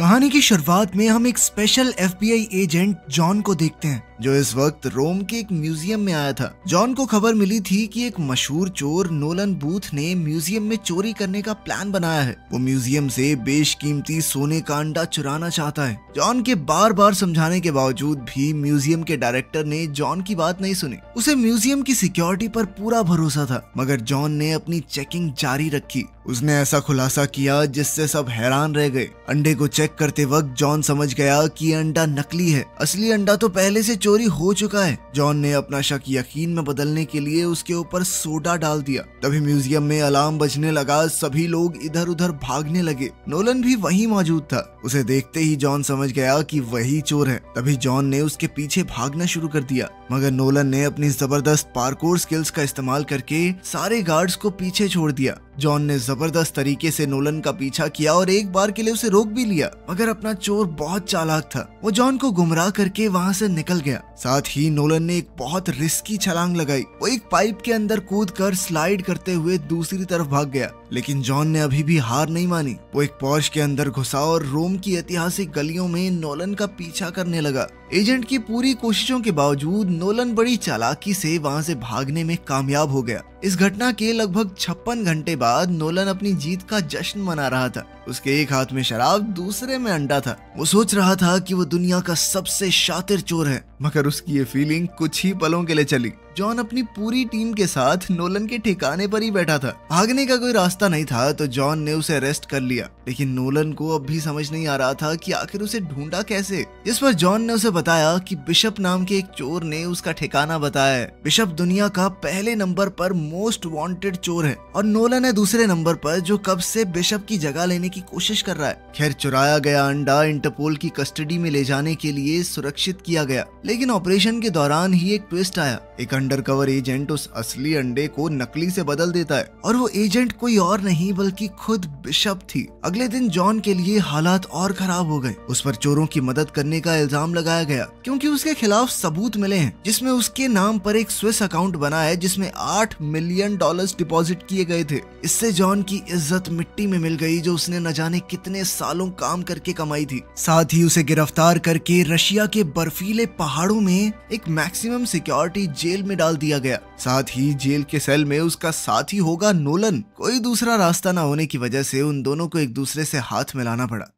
कहानी की शुरुआत में हम एक स्पेशल FBI एजेंट जॉन को देखते हैं जो इस वक्त रोम के एक म्यूजियम में आया था। जॉन को खबर मिली थी कि एक मशहूर चोर नोलन बूथ ने म्यूजियम में चोरी करने का प्लान बनाया है। वो म्यूजियम से बेशकीमती सोने का अंडा चुराना चाहता है। जॉन के बार बार समझाने के बावजूद भी म्यूजियम के डायरेक्टर ने जॉन की बात नहीं सुनी। उसे म्यूजियम की सिक्योरिटी पर पूरा भरोसा था, मगर जॉन ने अपनी चेकिंग जारी रखी। उसने ऐसा खुलासा किया जिससे सब हैरान रह गए। अंडे को चेक करते वक्त जॉन समझ गया कि अंडा नकली है, असली अंडा तो पहले से चोरी हो चुका है। जॉन ने अपना शक यकीन में बदलने के लिए उसके ऊपर सोडा डाल दिया। तभी म्यूजियम में अलार्म बजने लगा, सभी लोग इधर उधर भागने लगे। नोलन भी वहीं मौजूद था। उसे देखते ही जॉन समझ गया कि वही चोर है। तभी जॉन ने उसके पीछे भागना शुरू कर दिया, मगर नोलन ने अपनी जबरदस्त पार्कोर स्किल्स का इस्तेमाल करके सारे गार्ड्स को पीछे छोड़ दिया। जॉन ने जबरदस्त तरीके से नोलन का पीछा किया और एक बार के लिए उसे रोक भी लिया, मगर अपना चोर बहुत चालाक था। वो जॉन को गुमराह करके वहां से निकल गया। साथ ही नोलन ने एक बहुत रिस्की छलांग लगाई। वो एक पाइप के अंदर कूदकर स्लाइड करते हुए दूसरी तरफ भाग गया, लेकिन जॉन ने अभी भी हार नहीं मानी। वो एक पोर्श के अंदर घुसा और रोम की ऐतिहासिक गलियों में नोलन का पीछा करने लगा। एजेंट की पूरी कोशिशों के बावजूद नोलन बड़ी चालाकी से वहां से भागने में कामयाब हो गया। इस घटना के लगभग 56 घंटे बाद नोलन अपनी जीत का जश्न मना रहा था। उसके एक हाथ में शराब, दूसरे में अंडा था। वो सोच रहा था कि वो दुनिया का सबसे शातिर चोर है, मगर उसकी ये फीलिंग कुछ ही पलों के लिए चली। जॉन अपनी पूरी टीम के साथ नोलन के ठिकाने पर ही बैठा था। भागने का कोई रास्ता नहीं था तो जॉन ने उसे अरेस्ट कर लिया, लेकिन नोलन को अब भी समझ नहीं आ रहा था कि आखिर उसे ढूंढा कैसे। जिस पर जॉन ने उसे बताया कि बिशप नाम के एक चोर ने उसका ठिकाना बताया है। बिशप दुनिया का पहले नंबर पर मोस्ट वांटेड चोर है और नोलन है दूसरे नंबर पर, जो कब से बिशप की जगह लेने की कोशिश कर रहा है। खैर, चुराया गया अंडा इंटरपोल की कस्टडी में ले जाने के लिए सुरक्षित किया गया, लेकिन ऑपरेशन के दौरान ही एक ट्विस्ट आया। एक अंडरकवर एजेंट उस असली अंडे को नकली से बदल देता है और वो एजेंट कोई और नहीं बल्कि खुद बिशप थी। अगले दिन जॉन के लिए हालात और खराब हो गए। उस पर चोरों की मदद करने का इल्जाम लगाया गया क्योंकि उसके खिलाफ सबूत मिले हैं, जिसमें उसके नाम पर एक स्विस अकाउंट बना है जिसमें $8 मिलियन डिपॉजिट किए गए थे। इससे जॉन की इज्जत मिट्टी में मिल गई जो उसने न जाने कितने सालों काम करके कमाई थी। साथ ही उसे गिरफ्तार करके रशिया के बर्फीले पहाड़ों में एक मैक्सिमम सिक्योरिटी जेल में डाल दिया गया। साथ ही जेल के सेल में उसका साथी होगा नोलन। कोई दूसरा रास्ता न होने की वजह से उन दोनों को एक दूसरे से हाथ मिलाना पड़ा।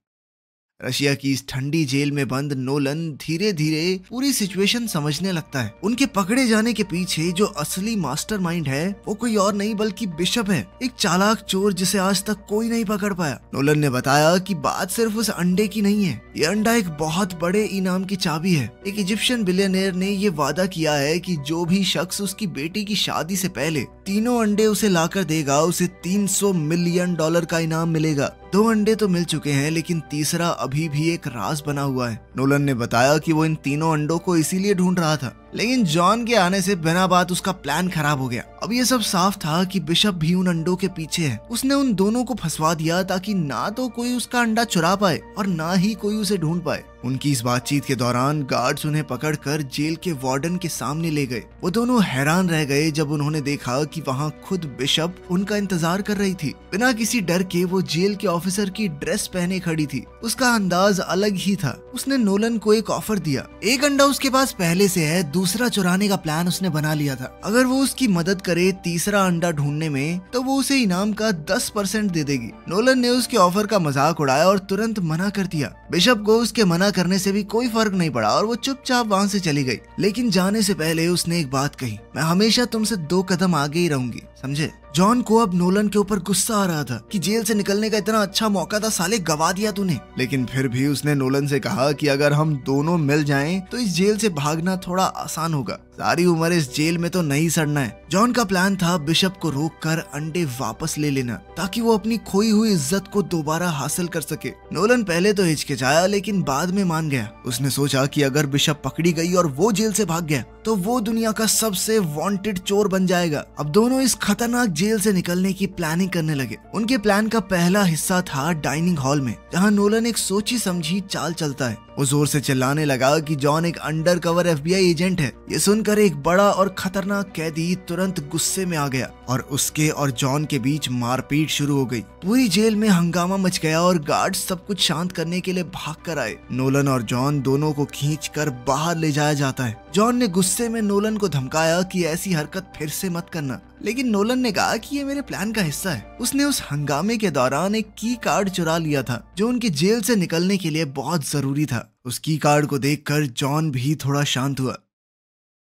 रशिया की इस ठंडी जेल में बंद नोलन धीरे धीरे पूरी सिचुएशन समझने लगता है। उनके पकड़े जाने के पीछे जो असली मास्टरमाइंड है वो कोई और नहीं बल्कि बिशप है, एक चालाक चोर जिसे आज तक कोई नहीं पकड़ पाया। नोलन ने बताया कि बात सिर्फ उस अंडे की नहीं है, ये अंडा एक बहुत बड़े इनाम की चाबी है। एक इजिप्शियन बिलियनियर ने ये वादा किया है कि जो भी शख्स उसकी बेटी की शादी से पहले तीनों अंडे उसे लाकर देगा, उसे $300 मिलियन का इनाम मिलेगा। 2 अंडे तो मिल चुके हैं, लेकिन तीसरा अभी भी एक राज बना हुआ है। नोलन ने बताया कि वो इन तीनों अंडों को इसीलिए ढूंढ रहा था, लेकिन जॉन के आने से बिना बात उसका प्लान खराब हो गया। अब ये सब साफ था कि बिशप भी उन अंडों के पीछे है। उसने उन दोनों को फंसवा दिया ताकि ना तो कोई उसका अंडा चुरा पाए और ना ही कोई उसे ढूंढ पाए। उनकी इस बातचीत के दौरान गार्ड्स उन्हें पकड़कर जेल के वार्डन के सामने ले गए। वो दोनों हैरान रह गए जब उन्होंने देखा कि वहाँ खुद बिशप उनका इंतजार कर रही थी। बिना किसी डर के वो जेल के ऑफिसर की ड्रेस पहने खड़ी थी। उसका अंदाज अलग ही था। उसने नोलन को एक ऑफर दिया। एक अंडा उसके पास पहले से है, दूसरा चुराने का प्लान उसने बना लिया था। अगर वो उसकी मदद करे तीसरा अंडा ढूंढने में तो वो उसे इनाम का 10% दे देगी। नोलन ने उसके ऑफर का मजाक उड़ाया और तुरंत मना कर दिया। बिशप को उसके मना करने से भी कोई फर्क नहीं पड़ा और वो चुपचाप वहाँ से चली गई। लेकिन जाने से पहले उसने एक बात कही, मैं हमेशा तुमसे 2 कदम आगे ही रहूंगी, समझे? जॉन को अब नोलन के ऊपर गुस्सा आ रहा था कि जेल से निकलने का इतना अच्छा मौका था, साले गवा दिया तूने। लेकिन फिर भी उसने नोलन से कहा कि अगर हम दोनों मिल जाएं तो इस जेल से भागना थोड़ा आसान होगा। सारी उम्र इस जेल में तो नहीं सड़ना है। जॉन का प्लान था बिशप को रोककर अंडे वापस ले लेना ताकि वो अपनी खोई हुई इज्जत को दोबारा हासिल कर सके। नोलन पहले तो हिचकिचाया लेकिन बाद में मान गया। उसने सोचा कि अगर बिशप पकड़ी गई और वो जेल से भाग गया तो वो दुनिया का सबसे वांटेड चोर बन जाएगा। अब दोनों इस खतरनाक जेल से निकलने की प्लानिंग करने लगे। उनके प्लान का पहला हिस्सा था डाइनिंग हॉल में, जहाँ नोलन एक सोची समझी चाल चलता है। वो जोर से चिल्लाने लगा कि जॉन एक अंडरकवर FBI एजेंट है। ये सुनकर एक बड़ा और खतरनाक कैदी तुरंत तुरंत गुस्से में आ गया और उसके और जॉन के बीच मारपीट शुरू हो गई। पूरी जेल में हंगामा मच गया और गार्ड्स सब कुछ शांत करने के लिए भाग कर आए। नोलन और जॉन दोनों को खींचकर बाहर ले जाया जाता है। जॉन ने गुस्से में नोलन को धमकाया कि ऐसी हरकत फिर से मत करना, लेकिन नोलन ने कहा कि ये मेरे प्लान का हिस्सा है। उसने उस हंगामे के दौरान एक की कार्ड चुरा लिया था जो उनकी जेल से निकलने के लिए बहुत जरूरी था। उस की कार्ड को देखकर जॉन भी थोड़ा शांत हुआ।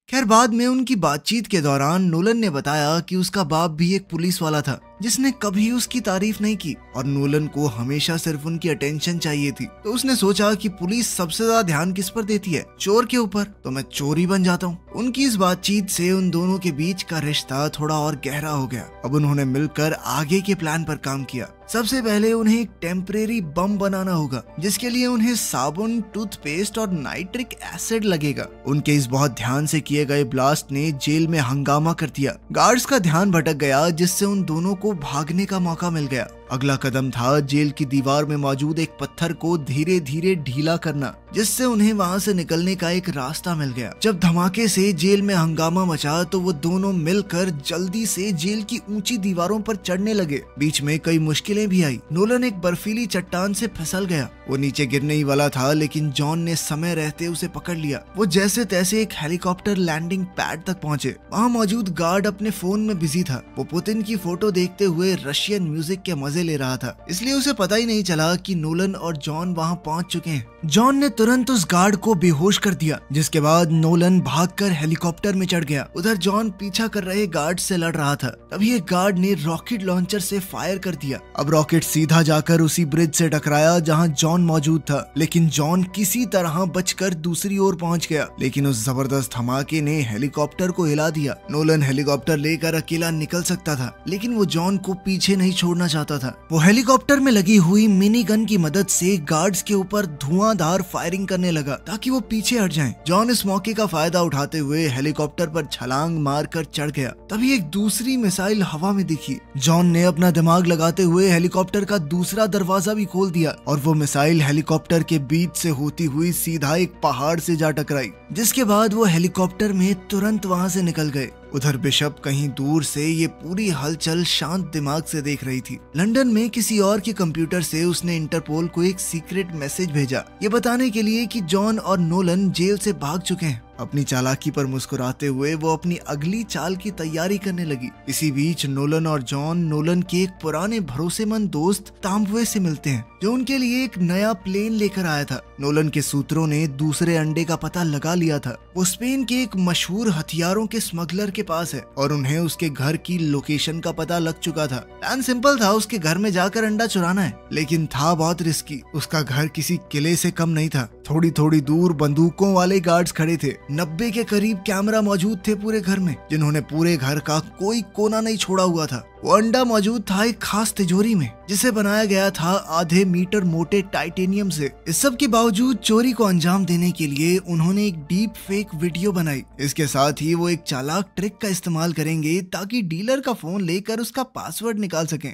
खैर, बाद में उनकी बातचीत के दौरान नोलन ने बताया कि उसका बाप भी एक पुलिस वाला था जिसने कभी उसकी तारीफ नहीं की और नोलन को हमेशा सिर्फ उनकी अटेंशन चाहिए थी। तो उसने सोचा कि पुलिस सबसे ज्यादा ध्यान किस पर देती है, चोर के ऊपर, तो मैं चोर ही बन जाता हूँ। उनकी इस बातचीत से उन दोनों के बीच का रिश्ता थोड़ा और गहरा हो गया। अब उन्होंने मिलकर आगे के प्लान पर काम किया। सबसे पहले उन्हें एक टेम्परेरी बम बनाना होगा जिसके लिए उन्हें साबुन, टूथपेस्ट और नाइट्रिक एसिड लगेगा। उनके इस बहुत ध्यान से किए गए ब्लास्ट ने जेल में हंगामा कर दिया। गार्ड्स का ध्यान भटक गया जिससे उन दोनों को भागने का मौका मिल गया। अगला कदम था जेल की दीवार में मौजूद एक पत्थर को धीरे धीरे ढीला करना जिससे उन्हें वहां से निकलने का एक रास्ता मिल गया। जब धमाके से जेल में हंगामा मचा तो वो दोनों मिलकर जल्दी से जेल की ऊंची दीवारों पर चढ़ने लगे। बीच में कई मुश्किलें भी आई। नोलन एक बर्फीली चट्टान से फिसल गया। वो नीचे गिरने ही वाला था लेकिन जॉन ने समय रहते उसे पकड़ लिया। वो जैसे तैसे एक हेलीकॉप्टर लैंडिंग पैड तक पहुंचे। वहाँ मौजूद गार्ड अपने फोन में बिजी था। वो पुतिन की फोटो देखते हुए रशियन म्यूजिक के मजे ले रहा था, इसलिए उसे पता ही नहीं चला कि नोलन और जॉन वहाँ पहुंच चुके हैं। जॉन ने तुरंत उस गार्ड को बेहोश कर दिया जिसके बाद नोलन भागकर हेलीकॉप्टर में चढ़ गया। उधर जॉन पीछा कर रहे गार्ड से लड़ रहा था। तभी एक गार्ड ने रॉकेट लॉन्चर से फायर कर दिया। अब रॉकेट सीधा जाकर उसी ब्रिज से टकराया जहां जॉन मौजूद था, लेकिन जॉन किसी तरह बचकर दूसरी ओर पहुंच गया। लेकिन उस जबरदस्त धमाके ने हेलीकॉप्टर को हिला दिया। नोलन हेलीकॉप्टर लेकर अकेला निकल सकता था लेकिन वो जॉन को पीछे नहीं छोड़ना चाहता था। वो हेलीकॉप्टर में लगी हुई मिनी गन की मदद से गार्ड्स के ऊपर धुआंधार फायरिंग करने लगा ताकि वो पीछे हट जाएं। जॉन इस मौके का फायदा उठाते हुए हेलीकॉप्टर पर छलांग मारकर चढ़ गया। तभी एक दूसरी मिसाइल हवा में दिखी। जॉन ने अपना दिमाग लगाते हुए हेलीकॉप्टर का दूसरा दरवाजा भी खोल दिया और वो मिसाइल हेलीकॉप्टर के बीच से होती हुई सीधा एक पहाड़ से जा टकराई, जिसके बाद वो हेलीकॉप्टर में तुरंत वहां से निकल गए। उधर बिशप कहीं दूर से ये पूरी हलचल शांत दिमाग से देख रही थी। लंदन में किसी और के कंप्यूटर से उसने इंटरपोल को एक सीक्रेट मैसेज भेजा, ये बताने के लिए कि जॉन और नोलन जेल से भाग चुके हैं। अपनी चालाकी पर मुस्कुराते हुए वो अपनी अगली चाल की तैयारी करने लगी। इसी बीच नोलन और जॉन नोलन के एक पुराने भरोसेमंद दोस्त तांबुए से मिलते हैं जो उनके लिए एक नया प्लेन लेकर आया था। नोलन के सूत्रों ने दूसरे अंडे का पता लगा लिया था। वो स्पेन के एक मशहूर हथियारों के स्मगलर के पास है और उन्हें उसके घर की लोकेशन का पता लग चुका था। प्लान सिंपल था, उसके घर में जाकर अंडा चुराना है, लेकिन था बहुत रिस्की। उसका घर किसी किले से कम नहीं था। थोड़ी थोड़ी दूर बंदूकों वाले गार्ड्स खड़े थे। 90 के करीब कैमरा मौजूद थे पूरे घर में, जिन्होंने पूरे घर का कोई कोना नहीं छोड़ा हुआ था। वो अंडा मौजूद था एक खास तिजोरी में जिसे बनाया गया था आधे मीटर मोटे टाइटेनियम से। इस सब के बावजूद चोरी को अंजाम देने के लिए उन्होंने एक डीप फेक वीडियो बनाई। इसके साथ ही वो एक चालाक ट्रिक का इस्तेमाल करेंगे ताकि डीलर का फोन लेकर उसका पासवर्ड निकाल सकें।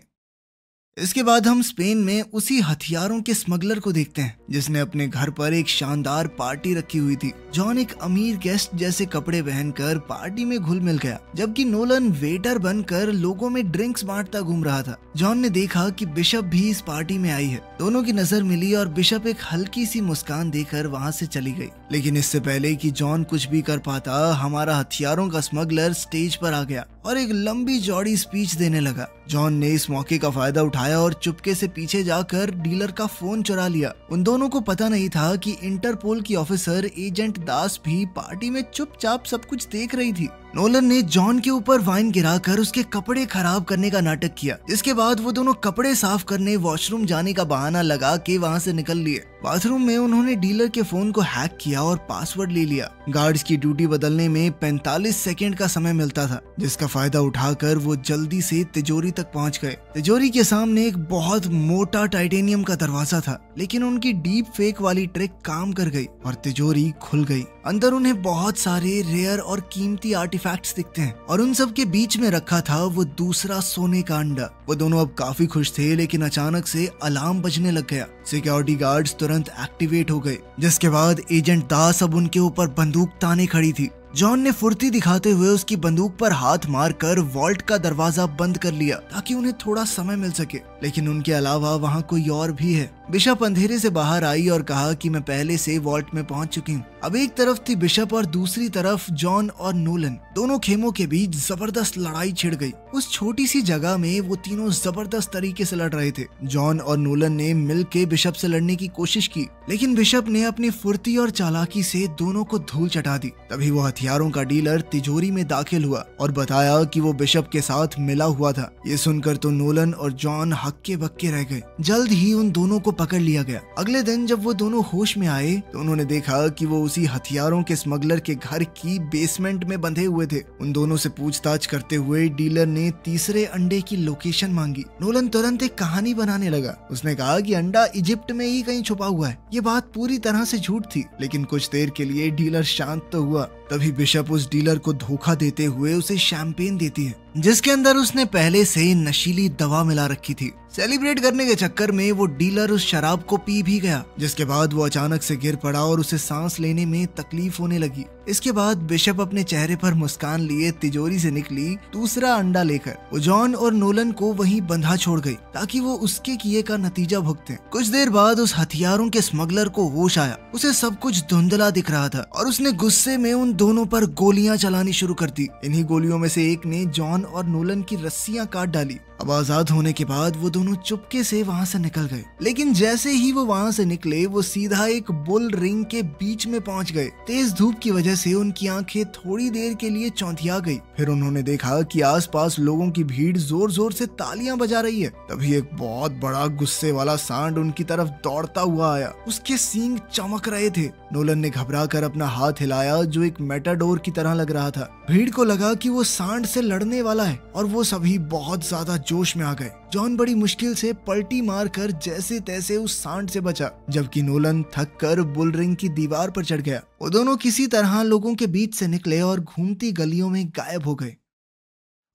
इसके बाद हम स्पेन में उसी हथियारों के स्मगलर को देखते हैं जिसने अपने घर पर एक शानदार पार्टी रखी हुई थी। जॉन एक अमीर गेस्ट जैसे कपड़े पहनकर पार्टी में घुल मिल गया, जबकि नोलन वेटर बनकर लोगों में ड्रिंक्स बांटता घूम रहा था। जॉन ने देखा कि बिशप भी इस पार्टी में आई है। दोनों की नजर मिली और बिशप एक हल्की सी मुस्कान देकर वहां से चली गई। लेकिन इससे पहले कि जॉन कुछ भी कर पाता, हमारा हथियारों का स्मगलर स्टेज पर आ गया और एक लंबी चौड़ी स्पीच देने लगा। जॉन ने इस मौके का फायदा उठाया और चुपके से पीछे जाकर डीलर का फोन चुरा लिया। उन दोनों को पता नहीं था कि इंटरपोल की ऑफिसर एजेंट दास भी पार्टी में चुपचाप सब कुछ देख रही थी। नोलन ने जॉन के ऊपर वाइन गिराकर उसके कपड़े खराब करने का नाटक किया। इसके बाद वो दोनों कपड़े साफ करने वॉशरूम जाने का बहाना लगा के वहाँ से निकल लिए। बाथरूम में उन्होंने डीलर के फोन को हैक किया और पासवर्ड ले लिया। गार्ड्स की ड्यूटी बदलने में 45 सेकंड का समय मिलता था, जिसका फायदा उठाकर वो जल्दी से तिजोरी तक पहुंच गए। तिजोरी के सामने एक बहुत मोटा टाइटेनियम का दरवाजा था, लेकिन उनकी डीप फेक वाली ट्रिक काम कर गई और तिजोरी खुल गई। अंदर उन्हें बहुत सारे रेयर और कीमती आर्टिफैक्ट्स दिखते हैं और उन सब के बीच में रखा था वो दूसरा सोने का अंडा। वो दोनों अब काफी खुश थे, लेकिन अचानक से अलार्म बजने लग गया। सिक्योरिटी गार्ड्स तुरंत एक्टिवेट हो गए, जिसके बाद एजेंट दास अब उनके ऊपर बंदूक ताने खड़ी थी। जॉन ने फुर्ती दिखाते हुए उसकी बंदूक पर हाथ मारकर वॉल्ट का दरवाजा बंद कर लिया ताकि उन्हें थोड़ा समय मिल सके, लेकिन उनके अलावा वहाँ कोई और भी है। बिशप अंधेरे से बाहर आई और कहा कि मैं पहले से वॉल्ट में पहुंच चुकी हूँ। अब एक तरफ थी बिशप और दूसरी तरफ जॉन और नोलन। दोनों खेमों के बीच जबरदस्त लड़ाई छिड़ गई। उस छोटी सी जगह में वो तीनों जबरदस्त तरीके से लड़ रहे थे। जॉन और नोलन ने मिलके बिशप से लड़ने की कोशिश की, लेकिन बिशप ने अपनी फुर्ती और चालाकी से दोनों को धूल चटा दी। तभी वो हथियारों का डीलर तिजोरी में दाखिल हुआ और बताया कि वो बिशप के साथ मिला हुआ था। ये सुनकर तो नोलन और जॉन हक्के बक्के रह गए। जल्द ही उन दोनों को पकड़ लिया गया। अगले दिन जब वो दोनों होश में आए तो उन्होंने देखा कि वो उसी हथियारों के स्मगलर के घर की बेसमेंट में बंधे हुए थे। उन दोनों से पूछताछ करते हुए डीलर ने तीसरे अंडे की लोकेशन मांगी। नोलन तुरंत एक कहानी बनाने लगा। उसने कहा कि अंडा इजिप्ट में ही कहीं छुपा हुआ है। ये बात पूरी तरह से झूठ थी, लेकिन कुछ देर के लिए डीलर शांत तो हुआ। तभी बिशप उस डीलर को धोखा देते हुए उसे शैंपेन देती है, जिसके अंदर उसने पहले से नशीली दवा मिला रखी थी। सेलिब्रेट करने के चक्कर में वो डीलर उस शराब को पी भी गया, जिसके बाद वो अचानक से गिर पड़ा और उसे सांस लेने में तकलीफ होने लगी। इसके बाद बिशप अपने चेहरे पर मुस्कान लिए तिजोरी से निकली दूसरा अंडा लेकर। वो जॉन और नोलन को वहीं बंधा छोड़ गई ताकि वो उसके किए का नतीजा भुगतें। कुछ देर बाद उस हथियारों के स्मगलर को होश आया। उसे सब कुछ धुंधला दिख रहा था और उसने गुस्से में उन दोनों पर गोलियां चलानी शुरू कर दी। इन्हीं गोलियों में से एक ने जॉन और नोलन की रस्सियां काट डाली। अब आजाद होने के बाद वो दोनों चुपके से वहां से निकल गए, लेकिन जैसे ही वो वहां से निकले वो सीधा एक बुल रिंग के बीच में पहुंच गए। तेज धूप की वजह से उनकी आंखें थोड़ी देर के लिए चौंधिया गई। फिर उन्होंने देखा कि आसपास लोगों की भीड़ जोर जोर से तालियां बजा रही है। तभी एक बहुत बड़ा गुस्से वाला सांड उनकी तरफ दौड़ता हुआ आया। उसके सींग चमक रहे थे। नोलन ने घबराकर अपना हाथ हिलाया जो एक मेटाडोर की तरह लग रहा था। भीड़ को लगा कि वो सांड से लड़ने वाला है और वो सभी बहुत ज्यादा जोश में आ गए। जॉन बड़ी मुश्किल से पलटी मारकर जैसे तैसे उस सांड से बचा, जबकि नोलन थक कर बुल रिंग की दीवार पर चढ़ गया। वो दोनों किसी तरह लोगों के बीच से निकले और घूमती गलियों में गायब हो गए।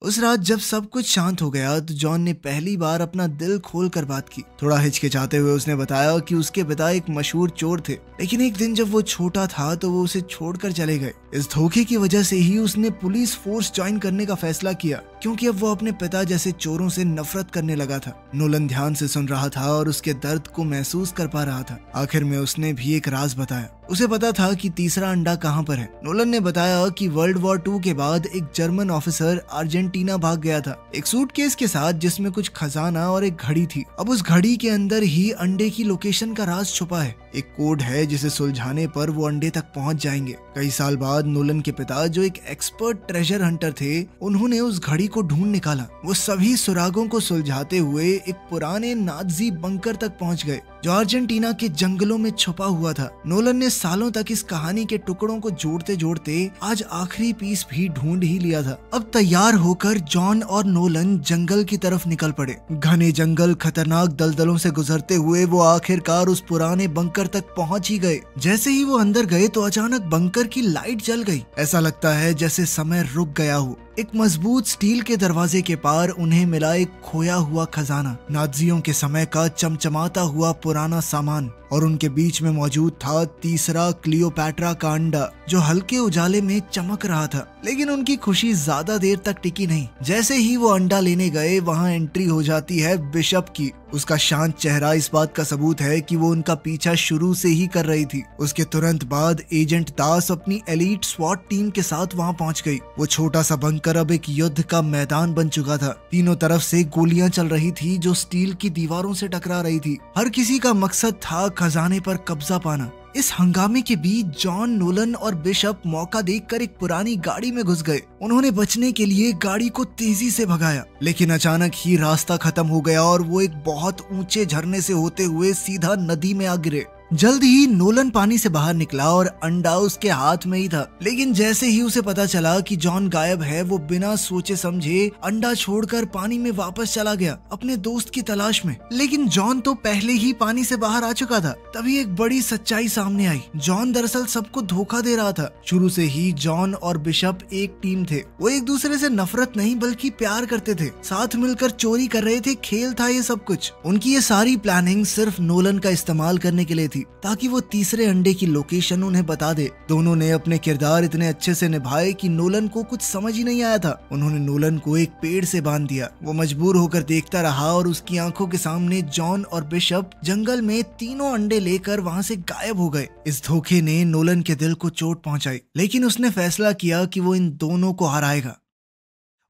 उस रात जब सब कुछ शांत हो गया तो जॉन ने पहली बार अपना दिल खोल कर बात की। थोड़ा हिचकिचाते हुए उसने बताया कि उसके पिता एक मशहूर चोर थे, लेकिन एक दिन जब वो छोटा था तो वो उसे छोड़कर चले गए। इस धोखे की वजह से ही उसने पुलिस फोर्स ज्वाइन करने का फैसला किया, क्योंकि अब वो अपने पिता जैसे चोरों से नफरत करने लगा था। नोलन ध्यान से सुन रहा था और उसके दर्द को महसूस कर पा रहा था। आखिर में उसने भी एक राज बताया। उसे पता था कि तीसरा अंडा कहाँ पर है। नोलन ने बताया कि वर्ल्ड वॉर 2 के बाद एक जर्मन ऑफिसर अर्जेंटीना भाग गया था, एक सूटकेस के साथ जिसमें कुछ खजाना और एक घड़ी थी। अब उस घड़ी के अंदर ही अंडे की लोकेशन का राज छुपा है। एक कोड है जिसे सुलझाने पर वो अंडे तक पहुंच जाएंगे। कई साल बाद नोलन के पिता, जो एक एक्सपर्ट ट्रेजर हंटर थे, उन्होंने उस घड़ी को ढूंढ निकाला। वो सभी सुरागों को सुलझाते हुए एक पुराने नाजी बंकर तक पहुंच गए जो अर्जेंटीना के जंगलों में छुपा हुआ था। नोलन ने सालों तक इस कहानी के टुकड़ों को जोड़ते जोड़ते आज आखिरी पीस भी ढूंढ ही लिया था। अब तैयार होकर जॉन और नोलन जंगल की तरफ निकल पड़े। घने जंगल, खतरनाक दलदलों से गुजरते हुए वो आखिरकार उस पुराने बंकर तक पहुंच ही गए। जैसे ही वो अंदर गए तो अचानक बंकर की लाइट जल गई। ऐसा लगता है जैसे समय रुक गया हो। एक मजबूत स्टील के दरवाजे के पार उन्हें मिला एक खोया हुआ खजाना, नाजियों के समय का चमचमाता हुआ पुराना सामान, और उनके बीच में मौजूद था तीसरा क्लियोपैट्रा का अंडा जो हल्के उजाले में चमक रहा था। लेकिन उनकी खुशी ज्यादा देर तक टिकी नहीं। जैसे ही वो अंडा लेने गए वहां एंट्री हो जाती है बिशप की। उसका शांत चेहरा इस बात का सबूत है कि वो उनका पीछा शुरू से ही कर रही थी। उसके तुरंत बाद एजेंट दास अपनी एलीट स्वॉट टीम के साथ वहां पहुंच गई। वो छोटा सा बंकर अब एक युद्ध का मैदान बन चुका था। तीनों तरफ से गोलियां चल रही थी जो स्टील की दीवारों से टकरा रही थी। हर किसी का मकसद था खजाने पर कब्जा पाना। इस हंगामे के बीच जॉन, नोलन और बिशप मौका देखकर एक पुरानी गाड़ी में घुस गए। उन्होंने बचने के लिए गाड़ी को तेजी से भगाया, लेकिन अचानक ही रास्ता खत्म हो गया और वो एक बहुत ऊंचे झरने से होते हुए सीधा नदी में आ गिरे। जल्द ही नोलन पानी से बाहर निकला और अंडा उसके हाथ में ही था। लेकिन जैसे ही उसे पता चला कि जॉन गायब है, वो बिना सोचे समझे अंडा छोड़कर पानी में वापस चला गया अपने दोस्त की तलाश में। लेकिन जॉन तो पहले ही पानी से बाहर आ चुका था। तभी एक बड़ी सच्चाई सामने आई। जॉन दरअसल सबको धोखा दे रहा था। शुरू से ही जॉन और बिशप एक टीम थे। वो एक दूसरे से नफरत नहीं बल्कि प्यार करते थे। साथ मिलकर चोरी कर रहे थे। खेल था ये सब कुछ। उनकी ये सारी प्लानिंग सिर्फ नोलन का इस्तेमाल करने के लिए थी। थी ताकि वो तीसरे अंडे की लोकेशन उन्हें बता दे। दोनों ने अपने किरदार इतने अच्छे से निभाए कि नोलन को कुछ समझ ही नहीं आया था। उन्होंने नोलन को एक पेड़ से बांध दिया। वो मजबूर होकर देखता रहा और उसकी आंखों के सामने जॉन और बिशप जंगल में तीनों अंडे लेकर वहां से गायब हो गए। इस धोखे ने नोलन के दिल को चोट पहुंचाई, लेकिन उसने फैसला किया कि वो इन दोनों को हराएगा।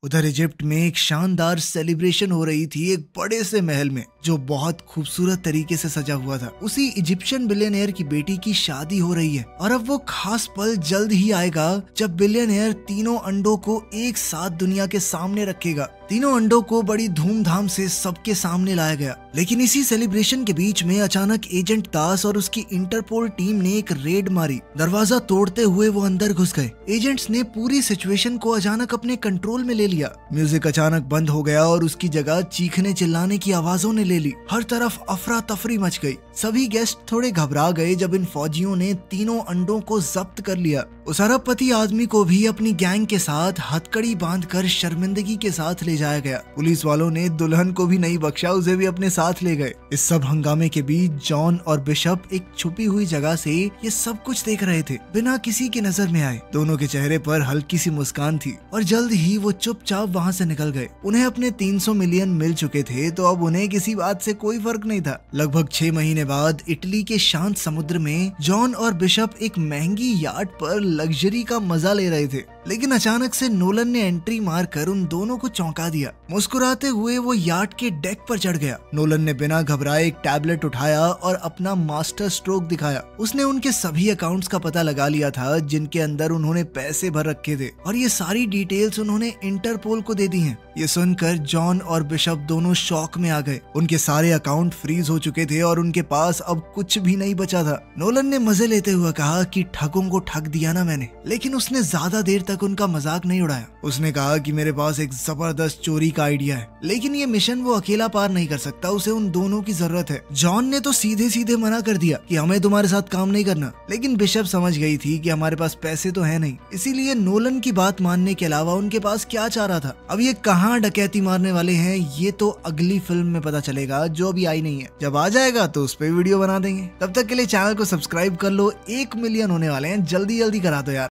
उधर इजिप्ट में एक शानदार सेलिब्रेशन हो रही थी एक बड़े से महल में जो बहुत खूबसूरत तरीके से सजा हुआ था। उसी इजिप्शियन बिलियनियर की बेटी की शादी हो रही है और अब वो खास पल जल्द ही आएगा जब बिलियनियर तीनों अंडों को एक साथ दुनिया के सामने रखेगा। तीनों अंडों को बड़ी धूमधाम से सबके सामने लाया गया। लेकिन इसी सेलिब्रेशन के बीच में अचानक एजेंट दास और उसकी इंटरपोल टीम ने एक रेड मारी। दरवाजा तोड़ते हुए वो अंदर घुस गए। एजेंट्स ने पूरी सिचुएशन को अचानक अपने कंट्रोल में ले लिया। म्यूजिक अचानक बंद हो गया और उसकी जगह चीखने चिल्लाने की आवाजों ने ले ली। हर तरफ अफरा तफरी मच गई। सभी गेस्ट थोड़े घबरा गए जब इन फौजियों ने तीनों अंडों को जब्त कर लिया। उस अरबपति आदमी को भी अपनी गैंग के साथ हथकड़ी बांधकर शर्मिंदगी के साथ ले जाया गया। पुलिस वालों ने दुल्हन को भी नहीं बख्शा, उसे भी अपने साथ ले गए। इस सब हंगामे के बीच जॉन और बिशप एक छुपी हुई जगह से ये सब कुछ देख रहे थे, बिना किसी की नजर में आए। दोनों के चेहरे पर हल्की सी मुस्कान थी और जल्द ही वो चुपचाप वहाँ से निकल गए। उन्हें अपने 300 मिलियन मिल चुके थे तो अब उन्हें किसी बात से कोई फर्क नहीं था। लगभग 6 महीने बाद इटली के शांत समुद्र में जॉन और बिशप एक महंगी याट पर लग्जरी का मजा ले रहे थे, लेकिन अचानक से नोलन ने एंट्री मारकर उन दोनों को चौंका दिया। मुस्कुराते हुए वो याट के डेक पर चढ़ गया। नोलन ने बिना घबराए एक टैबलेट उठाया और अपना मास्टर स्ट्रोक दिखाया। उसने उनके सभी अकाउंट्स का पता लगा लिया था जिनके अंदर उन्होंने पैसे भर रखे थे और ये सारी डिटेल्स उन्होंने इंटरपोल को दे दी हैं। ये सुनकर जॉन और बिशप दोनों शॉक में आ गए। उनके सारे अकाउंट फ्रीज हो चुके थे और उनके पास अब कुछ भी नहीं बचा था। नोलन ने मजे लेते हुए कहा कि ठगों को ठग दिया ना मैंने, लेकिन उसने ज्यादा देर तक उनका मजाक नहीं उड़ाया। उसने कहा कि मेरे पास एक जबरदस्त चोरी का आइडिया है, लेकिन ये मिशन वो अकेला पार नहीं कर सकता, उसे उन दोनों की जरूरत है। जॉन ने तो सीधे सीधे मना कर दिया कि हमें तुम्हारे साथ काम नहीं करना, लेकिन बिशप समझ गई थी कि हमारे पास पैसे तो है नहीं, इसीलिए नोलन की बात मानने के अलावा उनके पास क्या चाह रहा था। अब ये कहाँ डकैती मारने वाले हैं ये तो अगली फिल्म में पता चलेगा, जो अभी आई नहीं है। जब आ जाएगा तो उस पर वीडियो बना देंगे। तब तक के लिए चैनल को सब्सक्राइब कर लो, 1 मिलियन होने वाले हैं, जल्दी जल्दी करा दो यार।